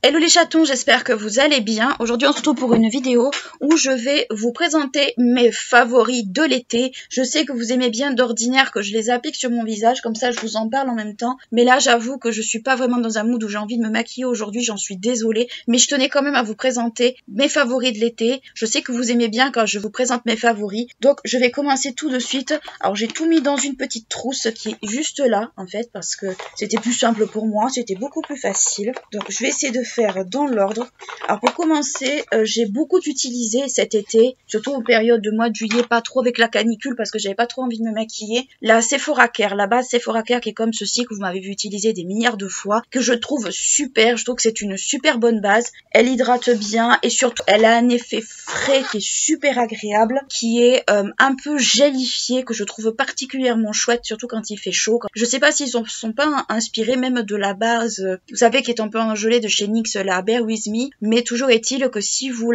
Hello les chatons, j'espère que vous allez bien. Aujourd'hui on se retrouve pour une vidéo où je vais vous présenter mes favoris de l'été. Je sais que vous aimez bien d'ordinaire que je les applique sur mon visage, comme ça je vous en parle en même temps. Mais là j'avoue que je suis pas vraiment dans un mood où j'ai envie de me maquiller aujourd'hui, j'en suis désolée. Mais je tenais quand même à vous présenter mes favoris de l'été. Je sais que vous aimez bien quand je vous présente mes favoris. Donc je vais commencer tout de suite. Alors j'ai tout mis dans une petite trousse qui est juste là en fait parce que c'était plus simple pour moi, c'était beaucoup plus facile. Donc je vais essayer de faire dans l'ordre. Alors pour commencer, j'ai beaucoup utilisé cet été, surtout en période de mois de juillet, pas trop avec la canicule parce que j'avais pas trop envie de me maquiller, la Sephora Care, la base Sephora Care qui est comme ceci, que vous m'avez vu utiliser des milliards de fois, que je trouve super, je trouve que c'est une super bonne base, elle hydrate bien et surtout elle a un effet frais qui est super agréable, qui est un peu gélifié, que je trouve particulièrement chouette, surtout quand il fait chaud. Je sais pas s'ils sont pas inspirés même de la base, vous savez, qui est un peu engelée de chez NYX, la Bear With Me, mais toujours est-il que si vous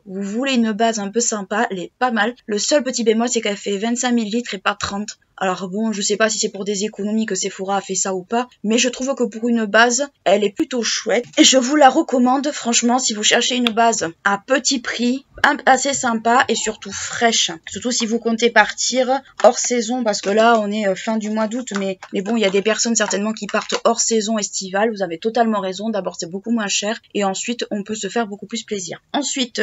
voulez une base un peu sympa, elle est pas mal. Le seul petit bémol, c'est qu'elle fait 25 ml et pas 30. Alors bon, je sais pas si c'est pour des économies que Sephora a fait ça ou pas, mais je trouve que pour une base, elle est plutôt chouette. Et je vous la recommande, franchement, si vous cherchez une base à petit prix, assez sympa et surtout fraîche. Surtout si vous comptez partir hors saison, parce que là, on est fin du mois d'août, mais bon, il y a des personnes certainement qui partent hors saison estivale. Vous avez totalement raison. D'abord, c'est beaucoup moins cher et ensuite, on peut se faire beaucoup plus plaisir. Ensuite,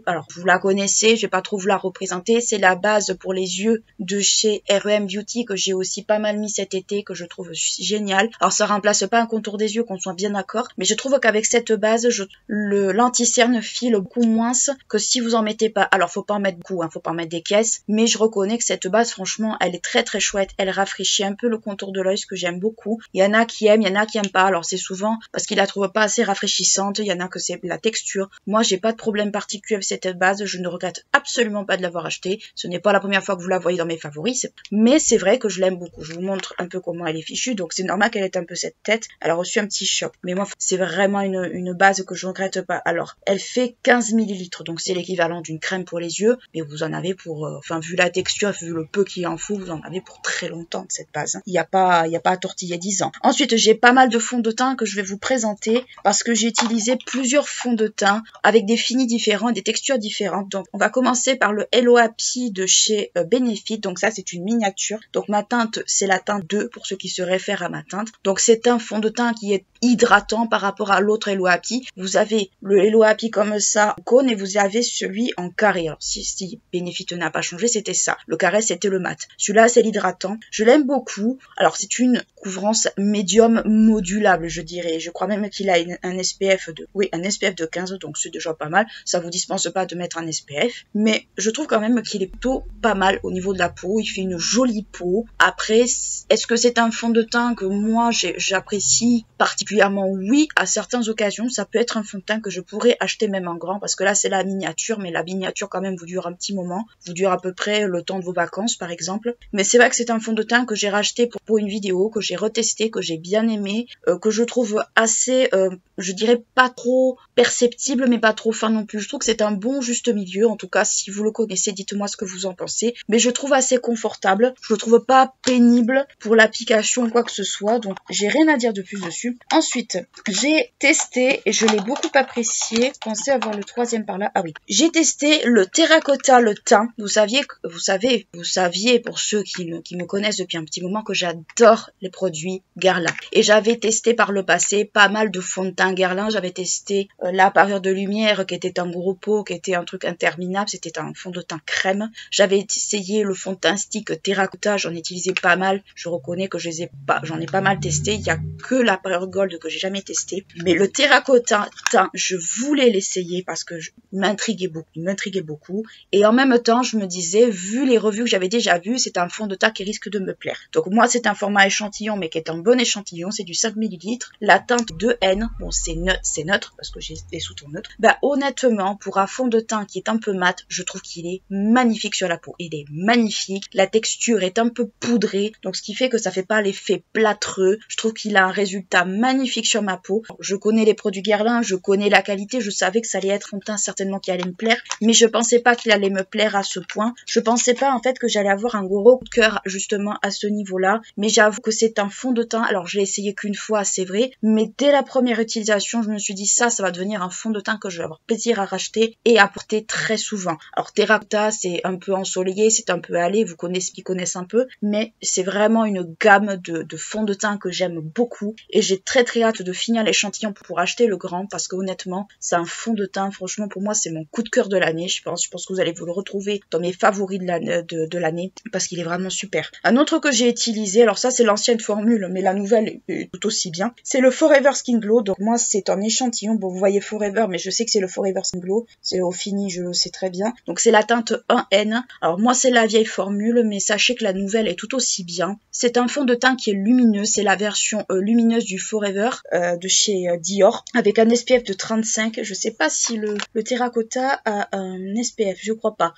alors, vous la connaissez, je vais pas trop vous la représenter. C'est la base pour les yeux de chez R.E.M. Beauty que j'ai aussi pas mal mis cet été, que je trouve génial. Alors ça remplace pas un contour des yeux, qu'on soit bien d'accord, mais je trouve qu'avec cette base, l'anti-cerne file beaucoup moins que si vous en mettez pas. Alors faut pas en mettre beaucoup, faut pas en mettre des caisses, mais je reconnais que cette base, franchement, elle est très très chouette. Elle rafraîchit un peu le contour de l'œil, ce que j'aime beaucoup. Il y en a qui aiment, il y en a qui aiment pas. Alors c'est souvent parce qu'ils la trouvent pas assez rafraîchissante, il y en a que c'est la texture. Moi j'ai pas de problème particulier avec cette base, je ne regrette absolument pas de l'avoir achetée. Ce n'est pas la première fois que vous la voyez dans mes favoris, mais c'est vrai que je l'aime beaucoup. Je vous montre un peu comment elle est fichue, donc c'est normal qu'elle ait un peu cette tête. Elle a reçu un petit choc, mais moi c'est vraiment une base que je ne regrette pas. Alors elle fait 15 ml, donc c'est l'équivalent d'une crème pour les yeux, mais vous en avez pour, vu la texture, vu le peu qu'il en faut, vous en avez pour très longtemps de cette base. Il n'y a pas à tortiller 10 ans. Ensuite j'ai pas mal de fonds de teint que je vais vous présenter, parce que j'ai utilisé plusieurs fonds de teint avec des finis différents, des textures différentes. Donc on va commencer par le Hello Happy de chez Benefit, donc ça c'est une miniature. Donc ma teinte, c'est la teinte 2 pour ceux qui se réfèrent à ma teinte. Donc c'est un fond de teint qui est hydratant par rapport à l'autre Hello Happy. Vous avez le Hello Happy comme ça en cône et vous avez celui en carré. Alors si Benefit n'a pas changé, c'était ça. Le carré, c'était le mat. Celui-là, c'est l'hydratant. Je l'aime beaucoup. Alors c'est une couvrance médium modulable, je dirais. Je crois même qu'il a un SPF de 15, donc c'est déjà pas mal. Ça vous dispense pas de mettre un SPF, mais je trouve quand même qu'il est plutôt pas mal au niveau de la peau. Il fait une jolie peau. Après, est-ce que c'est un fond de teint que moi j'apprécie particulièrement? Oui, à certaines occasions, ça peut être un fond de teint que je pourrais acheter même en grand, parce que là c'est la miniature, mais la miniature quand même vous dure un petit moment, vous dure à peu près le temps de vos vacances par exemple. Mais c'est vrai que c'est un fond de teint que j'ai racheté pour une vidéo, que j'ai retesté, que j'ai bien aimé, que je trouve assez, je dirais pas trop perceptible, mais pas trop fin non plus. Je trouve que c'est un bon juste milieu. En tout cas, si vous le connaissez, dites-moi ce que vous en pensez. Mais je trouve assez confortable, je le trouve pas pénible pour l'application ou quoi que ce soit, donc j'ai rien à dire de plus dessus. Ensuite, j'ai testé et je l'ai beaucoup apprécié. Pensez avoir le troisième par là. Ah oui, j'ai testé le terracotta, le teint. Vous saviez pour ceux qui me connaissent depuis un petit moment que j'adore les produits Guerlain. Et j'avais testé par le passé pas mal de fonds de teint Guerlain. J'avais testé la parure de lumière qui était un gros pot, qui était un truc interminable. C'était un fond de teint crème. J'avais essayé le fond de teint stick terracotta. J'en ai utilisé pas mal. Je reconnais que j'en ai pas mal testé. Il y a que la parure gold que j'ai jamais testé. Mais le terracotta teint, je voulais l'essayer parce que il m'intriguait beaucoup. Et en même temps, je me disais, vu les revues que j'avais déjà vues, c'est un fond de teint qui risque de me plaire. Donc moi, c'est un format échantillon, mais qui est un bon échantillon. C'est du 5 ml. La teinte 2N, bon, c'est neutre parce que j'ai des sous-tons neutres. Bah, honnêtement, pour un fond de teint qui est un peu mat, je trouve qu'il est magnifique sur la peau. Il est magnifique. La texture texture est un peu poudrée, donc ce qui fait que ça fait pas l'effet plâtreux. Je trouve qu'il a un résultat magnifique sur ma peau. Je connais les produits Guerlain, je connais la qualité, je savais que ça allait être un teint certainement qui allait me plaire, mais je pensais pas qu'il allait me plaire à ce point. Je pensais pas en fait que j'allais avoir un gros coup de cœur justement à ce niveau-là, mais j'avoue que c'est un fond de teint. Alors je l'ai essayé qu'une fois, c'est vrai, mais dès la première utilisation, je me suis dit ça va devenir un fond de teint que je vais avoir plaisir à racheter et à porter très souvent. Alors Terracotta, c'est un peu ensoleillé, c'est un peu allé, vous connaissez qui connaissent un peu, mais c'est vraiment une gamme de fonds de teint que j'aime beaucoup et j'ai très hâte de finir l'échantillon pour acheter le grand parce que honnêtement, c'est un fond de teint, franchement pour moi c'est mon coup de cœur de l'année, je pense que vous allez vous le retrouver dans mes favoris de l'année parce qu'il est vraiment super. Un autre que j'ai utilisé, alors ça c'est l'ancienne formule mais la nouvelle est tout aussi bien, c'est le Forever Skin Glow. Donc moi c'est un échantillon, bon vous voyez Forever mais je sais que c'est le Forever Skin Glow, c'est au fini, je le sais très bien. Donc c'est la teinte 1N, alors moi c'est la vieille formule mais sachez que la nouvelle est tout aussi bien. C'est un fond de teint qui est lumineux, c'est la version lumineuse du Forever de chez Dior avec un SPF de 35. Je sais pas si le Terracotta a un SPF, je crois pas.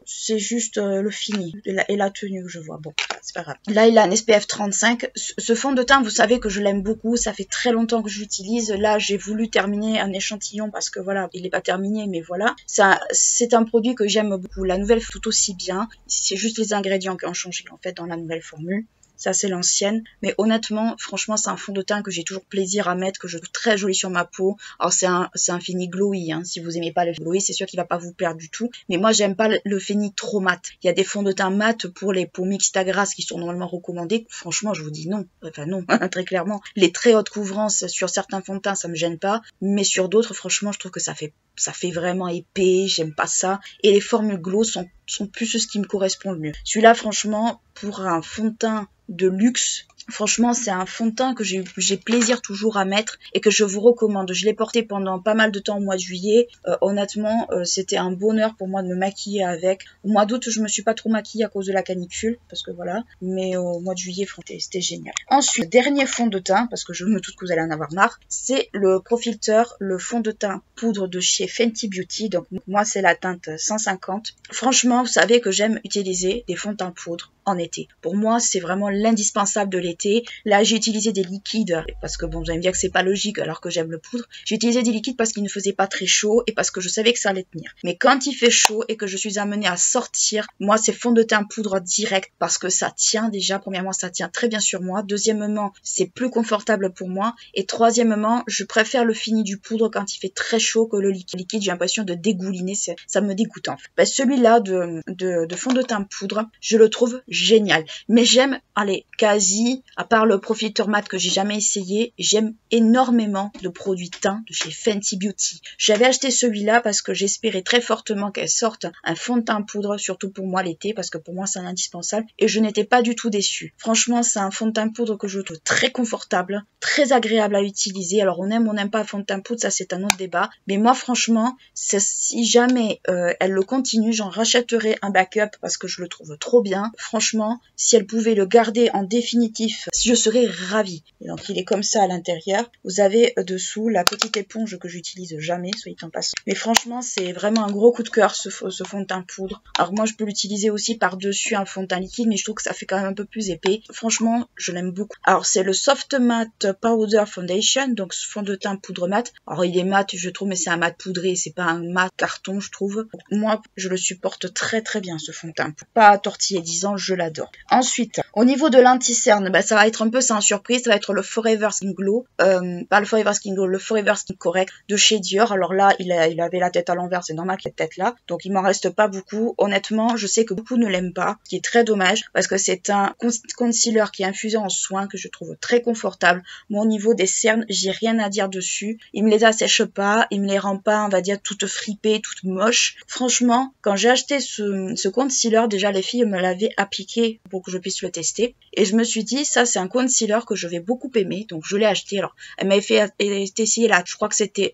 C'est juste le fini et la tenue que je vois. Bon, c'est pas grave. Là, il a un SPF 35. Ce fond de teint, vous savez que je l'aime beaucoup. Ça fait très longtemps que je l'utilise. Là, j'ai voulu terminer un échantillon parce que voilà, il n'est pas terminé, mais voilà. C'est un produit que j'aime beaucoup. La nouvelle fait tout aussi bien. C'est juste les ingrédients qui ont changé en fait dans la nouvelle formule. Ça c'est l'ancienne, mais honnêtement, franchement c'est un fond de teint que j'ai toujours plaisir à mettre, que je trouve très joli sur ma peau. Alors c'est un fini glowy, hein. Si vous aimez pas le glowy, c'est sûr qu'il va pas vous plaire du tout. Mais moi j'aime pas le fini trop mat. Il y a des fonds de teint mat pour les peaux mixtes à grasses qui sont normalement recommandés. Franchement je vous dis non, enfin non, très clairement. Les très hautes couvrances sur certains fonds de teint ça me gêne pas, mais sur d'autres franchement je trouve que ça fait vraiment épais, j'aime pas ça. Et les formules glow sont plus ce qui me correspond le mieux. Celui-là franchement pour un fond de teint de luxe, franchement c'est un fond de teint que j'ai plaisir toujours à mettre et que je vous recommande. Je l'ai porté pendant pas mal de temps au mois de juillet. Honnêtement c'était un bonheur pour moi de me maquiller avec. Au mois d'août je me suis pas trop maquillée à cause de la canicule parce que voilà, mais au mois de juillet franchement c'était génial. Ensuite dernier fond de teint, parce que je me doute que vous allez en avoir marre, c'est le Pro Filter, le fond de teint poudre de chez Fenty Beauty. Donc moi c'est la teinte 150. Franchement vous savez que j'aime utiliser des fonds de teint poudre en été. Pour moi c'est vraiment l'indispensable de l'été. Là j'ai utilisé des liquides parce que bon vous allez me dire que c'est pas logique alors que j'aime le poudre. J'ai utilisé des liquides parce qu'il ne faisait pas très chaud et parce que je savais que ça allait tenir. Mais quand il fait chaud et que je suis amenée à sortir, moi c'est fond de teint poudre direct parce que ça tient déjà. Premièrement ça tient très bien sur moi. Deuxièmement c'est plus confortable pour moi. Et troisièmement je préfère le fini du poudre quand il fait très chaud que le liquide. Le liquide j'ai l'impression de dégouliner, ça me dégoûte en fait. Ben, celui-là de fond de teint poudre je le trouve génial. Mais j'aime, allez, quasi, à part le Pro Filter mat que j'ai jamais essayé, j'aime énormément de produits teint de chez Fenty Beauty. J'avais acheté celui-là parce que j'espérais très fortement qu'elle sorte un fond de teint poudre, surtout pour moi l'été, parce que pour moi c'est un indispensable, et je n'étais pas du tout déçue. Franchement, c'est un fond de teint poudre que je trouve très confortable, très agréable à utiliser. Alors on n'aime pas fond de teint poudre, ça c'est un autre débat, mais moi franchement, si jamais elle le continue, j'en rachèterai un backup parce que je le trouve trop bien. Franchement, si elle pouvait le garder en définitif, je serais ravie. Et donc il est comme ça à l'intérieur. Vous avez dessous la petite éponge que j'utilise jamais, soyez en passant. Mais franchement, c'est vraiment un gros coup de cœur ce fond de teint poudre. Alors moi, je peux l'utiliser aussi par-dessus un fond de teint liquide, mais je trouve que ça fait quand même un peu plus épais. Franchement, je l'aime beaucoup. Alors c'est le Soft Matte Powder Foundation, donc ce fond de teint poudre mat. Alors il est mat, je trouve, mais c'est un mat poudré, c'est pas un mat carton, je trouve. Donc, moi, je le supporte très très bien ce fond de teint. Pas tortillé 10 ans, je l'adore. Ensuite, au niveau de l'anti-cerne, ça va être un peu sans surprise, ça va être le Forever Skin Glow, pas le Forever Skin Glow, le Forever Skin Correct de chez Dior. Alors là, il avait la tête à l'envers, c'est normal qu'il ait cette tête là, donc il m'en reste pas beaucoup. Honnêtement, je sais que beaucoup ne l'aiment pas, ce qui est très dommage, parce que c'est un concealer qui est infusé en soin, que je trouve très confortable. Moi, au niveau des cernes, j'ai rien à dire dessus. Il me les assèche pas, il me les rend pas, on va dire, toutes fripées, toutes moches. Franchement, quand j'ai acheté ce concealer, déjà les filles me l'avaient appliqué pour que je puisse le tester. Et je me suis dit, ça c'est un concealer que je vais beaucoup aimer, donc je l'ai acheté. Alors, elle m'avait fait essayer là, je crois que c'était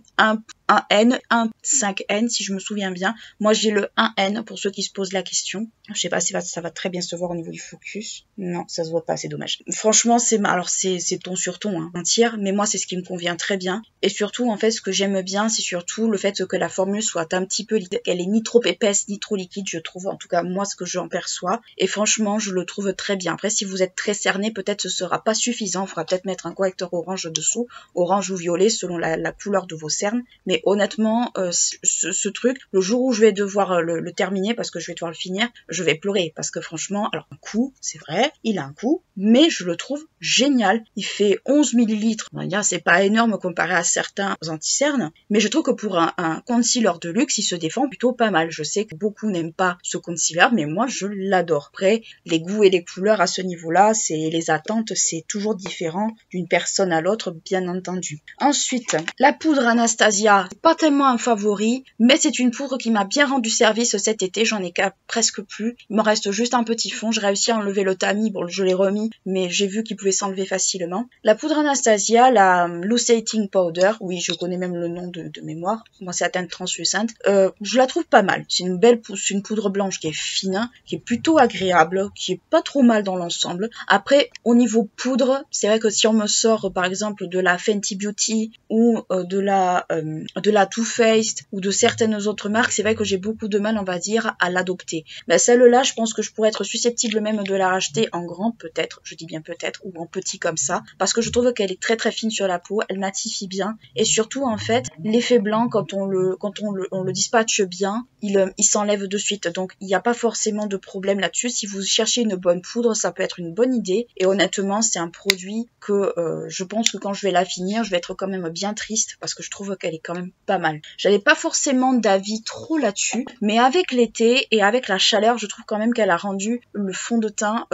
1N, 1,5N si je me souviens bien. Moi j'ai le 1N pour ceux qui se posent la question. Je sais pas si ça va très bien se voir au niveau du focus. Non, ça se voit pas, c'est dommage. Franchement, alors c'est ton sur ton, hein, un tiers, mais moi c'est ce qui me convient très bien. Et surtout, en fait, ce que j'aime bien, c'est surtout le fait que la formule soit un petit peu, qu'elle est ni trop épaisse, ni trop liquide, je trouve, en tout cas moi ce que j'en perçois. Et franchement, je le trouve très bien. Après, si vous êtes très cerné, peut-être ce sera pas suffisant. Il faudra peut-être mettre un correcteur orange dessous, orange ou violet, selon la couleur de vos cernes. Mais honnêtement, ce truc, le jour où je vais devoir le terminer, parce que je vais devoir le finir, je vais pleurer. Parce que franchement, alors un coup, c'est vrai, il a un coup, mais je le trouve génial. Il fait 11 millilitres. On va dire, c'est pas énorme comparé à certains anti-cernes, mais je trouve que pour un concealer de luxe, il se défend plutôt pas mal. Je sais que beaucoup n'aiment pas ce concealer, mais moi, je l'adore. Après, les goûts et les couleurs à ce niveau-là, les attentes, c'est toujours différent d'une personne à l'autre, bien entendu. Ensuite, la poudre Anastasia, pas tellement un favori, mais c'est une poudre qui m'a bien rendu service cet été. J'en ai presque plus. Il me reste juste un petit fond. J'ai réussi à enlever le tamis. Bon, je l'ai remis, mais j'ai vu qu'il pouvait s'enlever facilement. La poudre Anastasia, la Luceating Powder, oui, je connais même le nom de mémoire. Moi, c'est la teinte translucente. Je la trouve pas mal. C'est une poudre blanche qui est fine, qui est plutôt agréable, qui est pas trop mal dans l'ensemble. Après, au niveau poudre, c'est vrai que si on me sort, par exemple, de la Fenty Beauty ou de la Too Faced ou de certaines autres marques, c'est vrai que j'ai beaucoup de mal, on va dire, à l'adopter. Mais celle-là, je pense que je pourrais être susceptible même de la racheter en grand, peut-être, je dis bien peut-être, ou en petit comme ça, parce que je trouve qu'elle est très très fine sur la peau, elle matifie bien, et surtout, en fait, l'effet blanc, quand on le dispatche bien, il s'enlève de suite, donc il n'y a pas forcément de problème là-dessus. Si vous cherchez une bonne poudre, ça peut être une bonne idée, et honnêtement, c'est un produit que je pense que quand je vais la finir, je vais être quand même bien triste, parce que je trouve qu'elle est quand même pas mal. J'avais pas forcément d'avis trop là-dessus, mais avec l'été et avec la chaleur, je trouve quand même qu'elle a rendu le fond de teint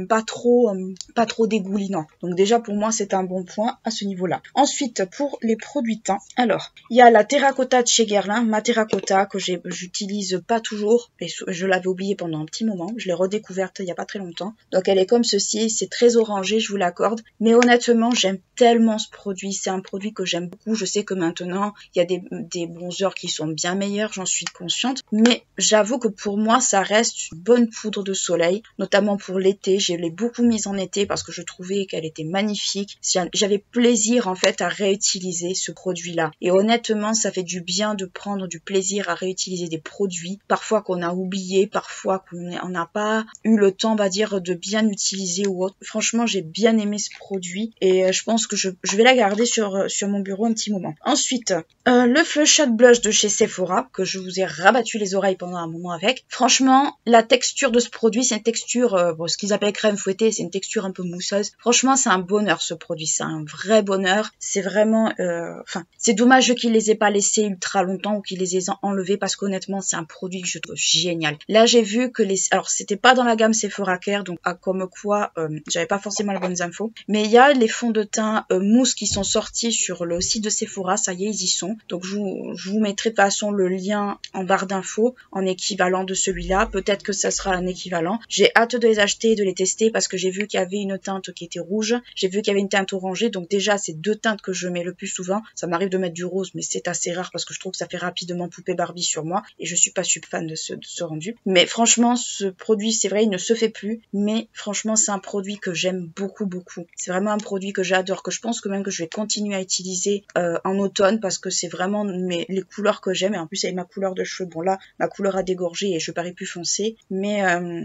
pas trop dégoulinant. Donc déjà pour moi c'est un bon point à ce niveau-là. Ensuite pour les produits teint, alors il y a la terracotta de chez Guerlain, ma terracotta que j'utilise pas toujours et je l'avais oubliée pendant un petit moment. Je l'ai redécouverte il y a pas très longtemps. Donc elle est comme ceci, c'est très orangé, je vous l'accorde. Mais honnêtement j'aime tellement ce produit, c'est un produit que j'aime beaucoup. Je sais que maintenant il y a des bronzers qui sont bien meilleurs, j'en suis consciente. Mais j'avoue que pour moi ça reste une bonne poudre de soleil, notamment pour l'été. Je l'ai beaucoup mise en été parce que je trouvais qu'elle était magnifique. J'avais plaisir en fait à réutiliser ce produit-là. Et honnêtement, ça fait du bien de prendre du plaisir à réutiliser des produits, parfois qu'on a oublié, parfois qu'on n'a pas eu le temps, on va dire, de bien utiliser ou autre. Franchement, j'ai bien aimé ce produit et je pense que je vais la garder sur mon bureau un petit moment. Ensuite, le Flush Out Blush de chez Sephora, que je vous ai rabattu les oreilles pendant un moment avec. Franchement, la texture de ce produit, c'est une texture, ce qu'ils appellent crème fouettée, c'est une texture un peu mousseuse. Franchement, c'est un bonheur ce produit, c'est un vrai bonheur. C'est vraiment, c'est dommage qu'ils les aient pas laissés ultra longtemps ou qu'ils les aient enlevés parce qu'honnêtement, c'est un produit que je trouve génial. Là, j'ai vu que alors c'était pas dans la gamme Sephora Care, donc comme quoi, j'avais pas forcément les bonnes infos. Mais il y a les fonds de teint mousse qui sont sortis sur le site de Sephora, ça y est, ils y sont. Donc je vous mettrai de toute façon le lien en barre d'infos en équivalent de celui-là. Peut-être que ça sera un équivalent. J'ai hâte de les acheter et de les tester parce que j'ai vu qu'il y avait une teinte qui était rouge. J'ai vu qu'il y avait une teinte orangée. Donc déjà, c'est deux teintes que je mets le plus souvent. Ça m'arrive de mettre du rose, mais c'est assez rare parce que je trouve que ça fait rapidement poupée Barbie sur moi et je suis pas super fan de ce rendu. Mais franchement, ce produit, c'est vrai, il ne se fait plus. Mais franchement, c'est un produit que j'aime beaucoup, beaucoup. C'est vraiment un produit que j'adore, que je pense que même que je vais continuer à utiliser en automne parce que c'est vraiment les couleurs que j'aime. Et en plus, avec ma couleur de cheveux, bon là, ma couleur a dégorgé et je parais plus foncé. Mais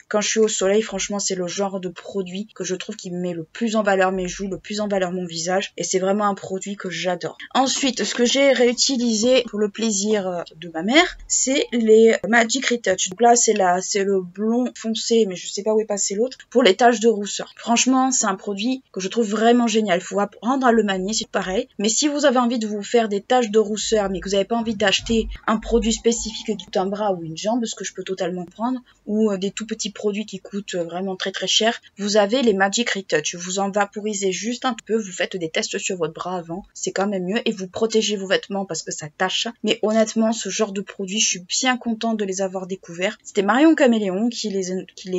quand je suis au soleil, franchement, c'est le genre de produit que je trouve qui met le plus en valeur mes joues, le plus en valeur mon visage. Et c'est vraiment un produit que j'adore. Ensuite, ce que j'ai réutilisé pour le plaisir de ma mère, c'est les Magic Retouch. Donc là, c'est le blond foncé, mais je sais pas où est passé l'autre, pour les taches de rousseur. Franchement, c'est un produit que je trouve vraiment génial. Il faut apprendre à le manier, c'est pareil. Mais si vous avez envie de vous faire des taches de rousseur, mais que vous n'avez pas envie d'acheter un produit spécifique tout un bras ou une jambe, ce que je peux totalement prendre, ou des tout petits produits qui coûtent vraiment très très cher, vous avez les Magic Retouch. Vous en vaporisez juste un peu, vous faites des tests sur votre bras avant, c'est quand même mieux, et vous protégez vos vêtements parce que ça tâche. Mais honnêtement, ce genre de produits, je suis bien contente de les avoir découverts. C'était Marion Caméléon qui les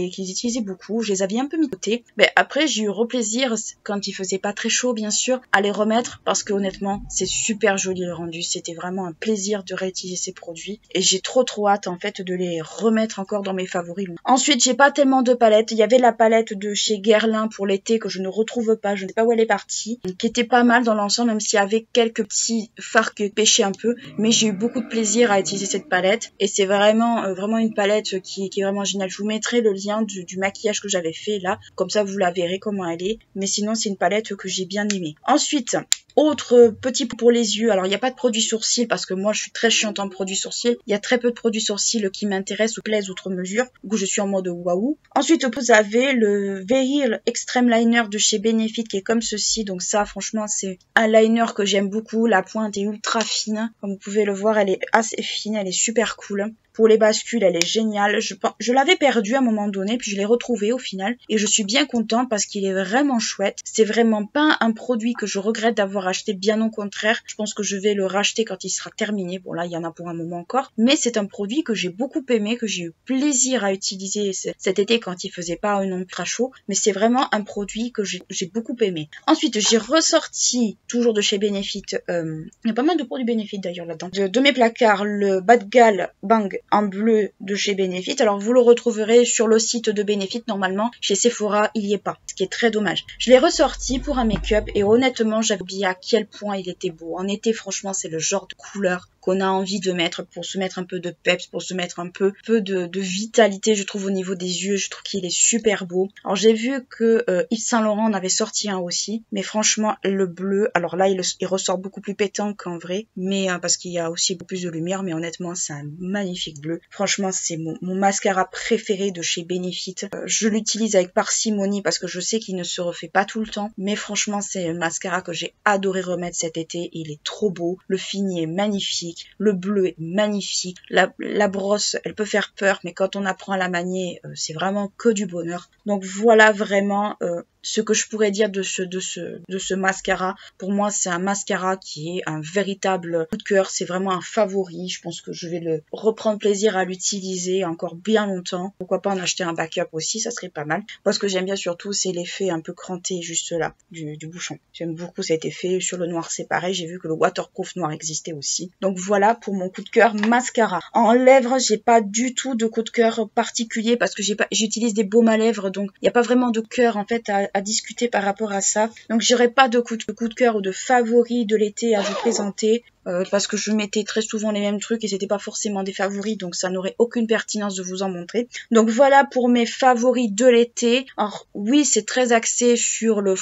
utilisait beaucoup, je les avais un peu mis de côté. Mais après, j'ai eu plaisir, quand il faisait pas très chaud bien sûr, à les remettre parce que honnêtement, c'est super joli le rendu. c'était vraiment un plaisir de réutiliser ces produits. Et j'ai trop hâte en fait de les remettre encore dans mes favoris. Ensuite, j'ai pas tellement de palettes. Il y avait la palette de chez Guerlain pour l'été que je ne retrouve pas. Je ne sais pas où elle est partie. Qui était pas mal dans l'ensemble, même s'il y avait quelques petits fards qui pêchaient un peu. Mais j'ai eu beaucoup de plaisir à utiliser cette palette. Et c'est vraiment, vraiment une palette qui est vraiment géniale. Je vous mettrai le lien du maquillage que j'avais fait là. Comme ça, vous la verrez comment elle est. Mais sinon, c'est une palette que j'ai bien aimée. Ensuite, autre petit pour les yeux. Alors, il n'y a pas de produit sourcils parce que moi, je suis très chiante en produits sourcils. Il y a très peu de produits sourcils qui m'intéressent ou plaisent outre mesure. Du coup, je suis en mode waouh. Ensuite, vous avez le Veil Extreme Liner de chez Benefit qui est comme ceci. Donc ça, franchement, c'est un liner que j'aime beaucoup. La pointe est ultra fine. Comme vous pouvez le voir, elle est assez fine. Elle est super cool. Pour les bascules, elle est géniale. Je l'avais perdu à un moment donné, puis je l'ai retrouvé au final. Et je suis bien contente parce qu'il est vraiment chouette. C'est vraiment pas un produit que je regrette d'avoir acheté, bien au contraire. Je pense que je vais le racheter quand il sera terminé. Bon là, il y en a pour un moment encore. Mais c'est un produit que j'ai beaucoup aimé, que j'ai eu plaisir à utiliser cet été quand il faisait pas un ultra chaud. Mais c'est vraiment un produit que j'ai beaucoup aimé. Ensuite, j'ai ressorti, toujours de chez Benefit, il y a pas mal de produits Benefit d'ailleurs là-dedans, de mes placards, le Bad Gal Bang en bleu de chez Benefit. Alors vous le retrouverez sur le site de Benefit normalement. Chez Sephora, il y est pas, ce qui est très dommage. Je l'ai ressorti pour un make-up et honnêtement, j'avais oublié à quel point il était beau. En été, franchement, c'est le genre de couleur qu'on a envie de mettre pour se mettre un peu de peps, pour se mettre un peu de vitalité, je trouve, au niveau des yeux. Je trouve qu'il est super beau. Alors j'ai vu que Yves Saint Laurent en avait sorti un aussi, mais franchement, le bleu, alors là, il ressort beaucoup plus pétant qu'en vrai, mais parce qu'il y a aussi beaucoup plus de lumière, mais honnêtement, c'est un magnifique bleu. Franchement, c'est mon mascara préféré de chez Benefit. Je l'utilise avec parcimonie parce que je sais qu'il ne se refait pas tout le temps, mais franchement, c'est un mascara que j'ai adoré remettre cet été. Il est trop beau, le fini est magnifique. Le bleu est magnifique. La brosse, elle peut faire peur, mais quand on apprend à la manier, c'est vraiment que du bonheur. Donc voilà vraiment ce que je pourrais dire de ce mascara. Pour moi, c'est un mascara qui est un véritable coup de cœur. C'est vraiment un favori. Je pense que je vais le reprendre plaisir à l'utiliser encore bien longtemps. Pourquoi pas en acheter un backup aussi, ça serait pas mal. Moi, ce que j'aime bien surtout, c'est l'effet un peu cranté juste là, du bouchon. J'aime beaucoup cet effet. Sur le noir, c'est pareil. J'ai vu que le waterproof noir existait aussi. Donc voilà pour mon coup de cœur mascara. En lèvres, j'ai pas du tout de coup de cœur particulier parce que j'utilise des baumes à lèvres, donc il n'y a pas vraiment de cœur en fait à discuter par rapport à ça. Donc j'aurais pas de coup de cœur ou de favori de l'été à vous présenter. Parce que je mettais très souvent les mêmes trucs et c'était pas forcément des favoris, donc ça n'aurait aucune pertinence de vous en montrer. Donc voilà pour mes favoris de l'été. Alors oui, c'est très axé sur des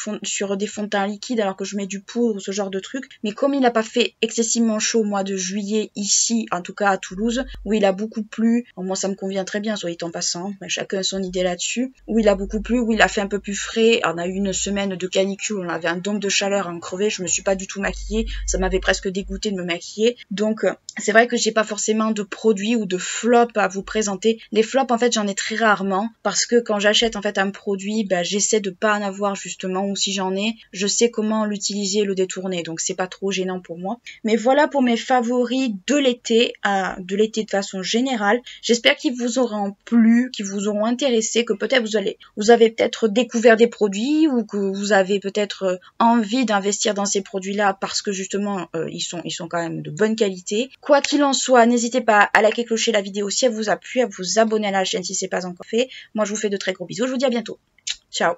fonds de teint liquides alors que je mets du poudre, ce genre de truc, mais comme il n'a pas fait excessivement chaud au mois de juillet ici, en tout cas à Toulouse, où il a beaucoup plu, moi ça me convient très bien, soit dit en passant, mais chacun a son idée là-dessus, où il a beaucoup plu, où il a fait un peu plus frais, on a eu une semaine de canicule, on avait un dôme de chaleur à en crever, je me suis pas du tout maquillée, ça m'avait presque dégoûté de me maquiller, donc c'est vrai que j'ai pas forcément de produits ou de flops à vous présenter. Les flops en fait j'en ai très rarement, parce que quand j'achète en fait un produit, j'essaie de pas en avoir justement, ou si j'en ai, je sais comment l'utiliser et le détourner, donc c'est pas trop gênant pour moi. Mais voilà pour mes favoris de l'été de façon générale. J'espère qu'ils vous auront plu, qu'ils vous auront intéressé, que peut-être vous avez peut-être découvert des produits ou que vous avez peut-être envie d'investir dans ces produits-là parce que justement ils sont quand même de bonne qualité. Quoi qu'il en soit, n'hésitez pas à liker, clocher la vidéo si elle vous a plu, à vous abonner à la chaîne si ce n'est pas encore fait. Moi je vous fais de très gros bisous, je vous dis à bientôt. Ciao.